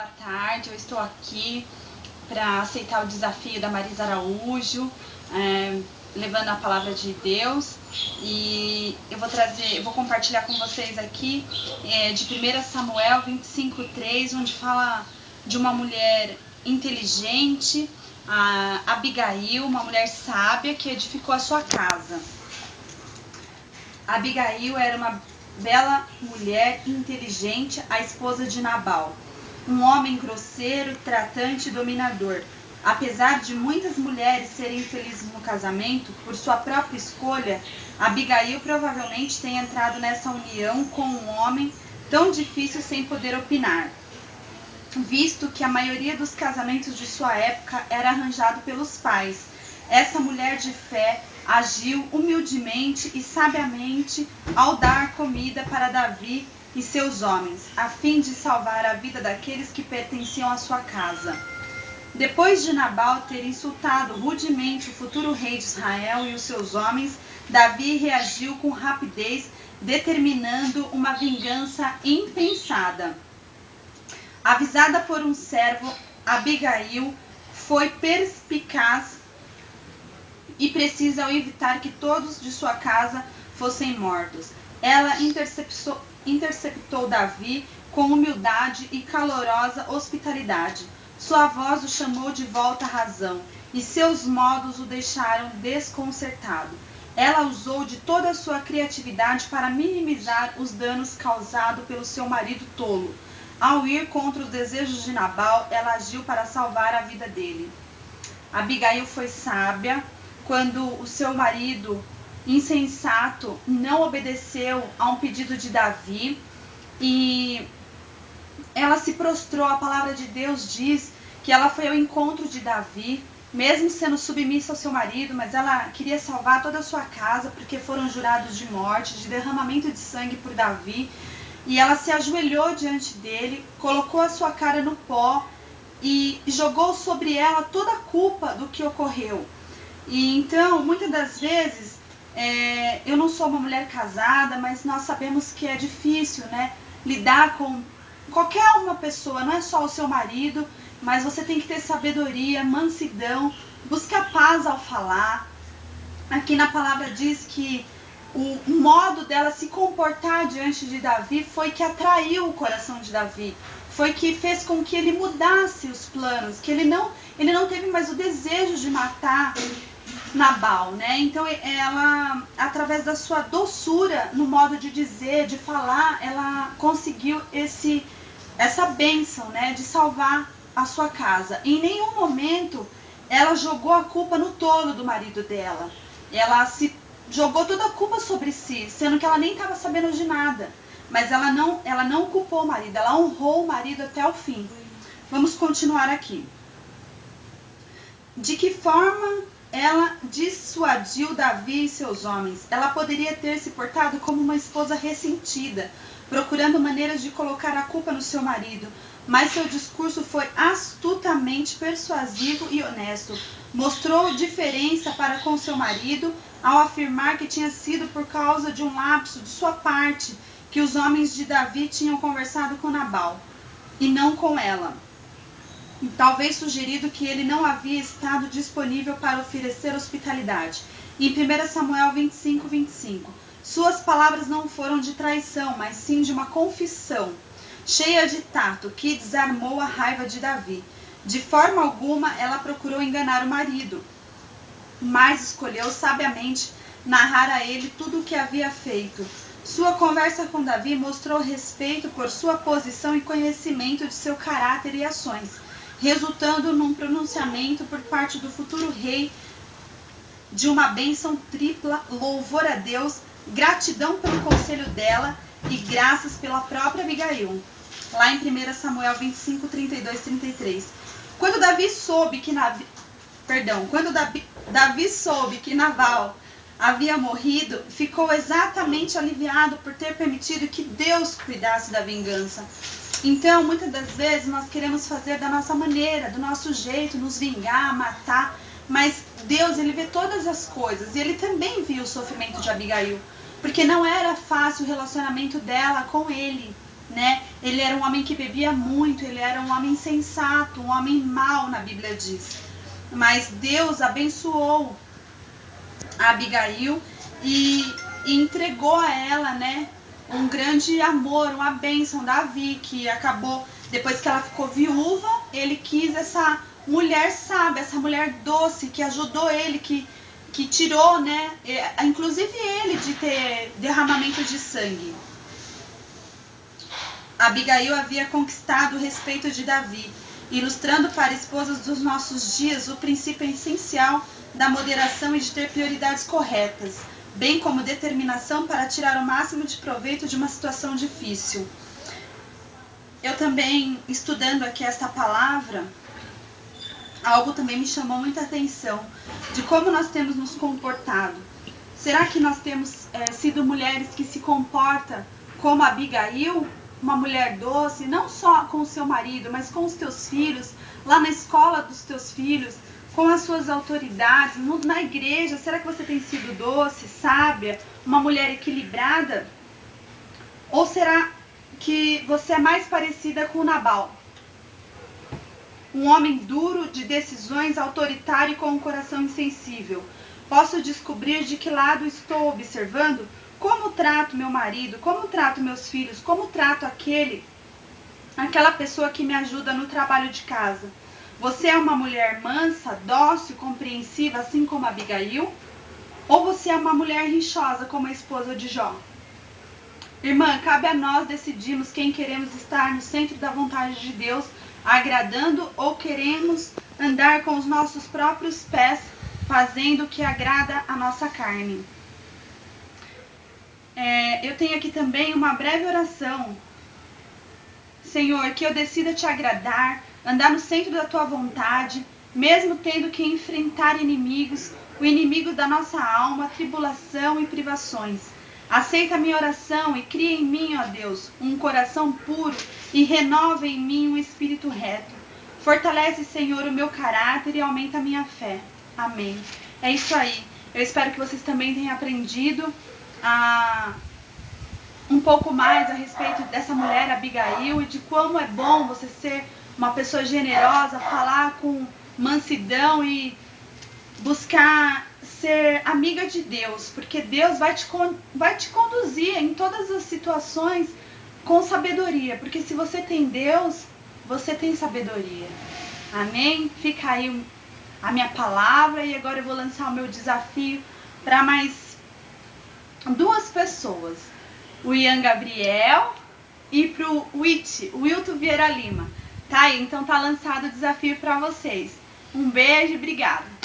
Boa tarde, eu estou aqui para aceitar o desafio da Marisa Araújo, levando a palavra de Deus, e eu vou compartilhar com vocês aqui de 1 Samuel 25:3, onde fala de uma mulher inteligente, a Abigail, uma mulher sábia que edificou a sua casa. Abigail era uma bela mulher inteligente, a esposa de Nabal, um homem grosseiro, tratante e dominador. Apesar de muitas mulheres serem infelizes no casamento, por sua própria escolha, Abigail provavelmente tem entrado nessa união com um homem tão difícil sem poder opinar, visto que a maioria dos casamentos de sua época era arranjado pelos pais. Essa mulher de fé agiu humildemente e sabiamente ao dar comida para Davi e seus homens, a fim de salvar a vida daqueles que pertenciam à sua casa. Depois de Nabal ter insultado rudemente o futuro rei de Israel e os seus homens, Davi reagiu com rapidez, determinando uma vingança impensada. Avisada por um servo, Abigail foi perspicaz e precisa ao evitar que todos de sua casa fossem mortos. Ela interceptou Davi com humildade e calorosa hospitalidade. Sua voz o chamou de volta à razão e seus modos o deixaram desconcertado. Ela usou de toda a sua criatividade para minimizar os danos causados pelo seu marido tolo. Ao ir contra os desejos de Nabal, ela agiu para salvar a vida dele. Abigail foi sábia quando o seu marido insensato não obedeceu a um pedido de Davi e ela se prostrou. A palavra de Deus diz que ela foi ao encontro de Davi, mesmo sendo submissa ao seu marido, mas ela queria salvar toda a sua casa, porque foram jurados de morte, de derramamento de sangue por Davi, e ela se ajoelhou diante dele, colocou a sua cara no pó e jogou sobre ela toda a culpa do que ocorreu. E então, muitas das vezes, eu não sou uma mulher casada, mas nós sabemos que é difícil, né, lidar com qualquer uma pessoa, não é só o seu marido, mas você tem que ter sabedoria, mansidão, buscar paz ao falar. Aqui na palavra diz que o modo dela se comportar diante de Davi foi que atraiu o coração de Davi, foi que fez com que ele mudasse os planos, que ele não teve mais o desejo de matar Nabal, né? Então ela, através da sua doçura no modo de dizer, de falar, ela conseguiu essa bênção, né, de salvar a sua casa. Em nenhum momento ela jogou a culpa no tolo do marido dela. Ela se jogou toda a culpa sobre si, sendo que ela nem estava sabendo de nada. Mas ela não culpou o marido, ela honrou o marido até o fim. Vamos continuar aqui. De que forma ela dissuadiu Davi e seus homens? Ela poderia ter se portado como uma esposa ressentida, procurando maneiras de colocar a culpa no seu marido, mas seu discurso foi astutamente persuasivo e honesto. Mostrou diferença para com seu marido ao afirmar que tinha sido por causa de um lapso de sua parte que os homens de Davi tinham conversado com Nabal, e não com ela. Talvez sugerido que ele não havia estado disponível para oferecer hospitalidade. Em 1 Samuel 25:25, suas palavras não foram de traição, mas sim de uma confissão, cheia de tato, que desarmou a raiva de Davi. De forma alguma ela procurou enganar o marido, mas escolheu sabiamente narrar a ele tudo o que havia feito. Sua conversa com Davi mostrou respeito por sua posição e conhecimento de seu caráter e ações, resultando num pronunciamento por parte do futuro rei de uma bênção tripla: louvor a Deus, gratidão pelo conselho dela e graças pela própria Abigail. Lá em 1 Samuel 25:32-33. Quando Davi soube que Nabal havia morrido, ficou exatamente aliviado por ter permitido que Deus cuidasse da vingança. Então, muitas das vezes, nós queremos fazer da nossa maneira, do nosso jeito, nos vingar, matar, mas Deus, ele vê todas as coisas, e ele também viu o sofrimento de Abigail, porque não era fácil o relacionamento dela com ele, né? Ele era um homem que bebia muito, ele era um homem insensato, um homem mau, na Bíblia diz. Mas Deus abençoou a Abigail e entregou a ela, né, um grande amor, uma bênção, Davi, que acabou, depois que ela ficou viúva, ele quis essa mulher sábia, essa mulher doce, que ajudou ele, que tirou, né, inclusive ele de ter derramamento de sangue. Abigail havia conquistado o respeito de Davi, ilustrando para esposas dos nossos dias o princípio essencial da moderação e de ter prioridades corretas, bem como determinação para tirar o máximo de proveito de uma situação difícil. Eu também, estudando aqui esta palavra, algo também me chamou muita atenção, de como nós temos nos comportado. Será que nós temos sido mulheres que se comportam como Abigail, uma mulher doce, não só com o seu marido, mas com os teus filhos, lá na escola dos teus filhos, com as suas autoridades, na igreja? Será que você tem sido doce, sábia, uma mulher equilibrada? Ou será que você é mais parecida com Nabal? Um homem duro, de decisões, autoritário e com um coração insensível. Posso descobrir de que lado estou observando? Como trato meu marido? Como trato meus filhos? Como trato aquela pessoa que me ajuda no trabalho de casa? Você é uma mulher mansa, dócil, compreensiva, assim como Abigail? Ou você é uma mulher rixosa, como a esposa de Jó? Irmã, cabe a nós decidirmos quem queremos estar no centro da vontade de Deus, agradando, ou queremos andar com os nossos próprios pés, fazendo o que agrada a nossa carne. Eu tenho aqui também uma breve oração. Senhor, que eu decida te agradar, andar no centro da tua vontade, mesmo tendo que enfrentar inimigos, o inimigo da nossa alma, tribulação e privações. Aceita a minha oração e cria em mim, ó Deus, um coração puro e renova em mim um espírito reto. Fortalece, Senhor, o meu caráter e aumenta a minha fé. Amém. É isso aí. Eu espero que vocês também tenham aprendido um pouco mais a respeito dessa mulher Abigail e de como é bom você ser uma pessoa generosa, falar com mansidão e buscar ser amiga de Deus, porque Deus vai te conduzir em todas as situações com sabedoria, porque se você tem Deus, você tem sabedoria. Amém? Fica aí a minha palavra e agora eu vou lançar o meu desafio para mais 2 pessoas, o Ian Gabriel e pro Wilton Vieira Lima. Tá aí, então tá lançado o desafio para vocês. Um beijo e obrigada.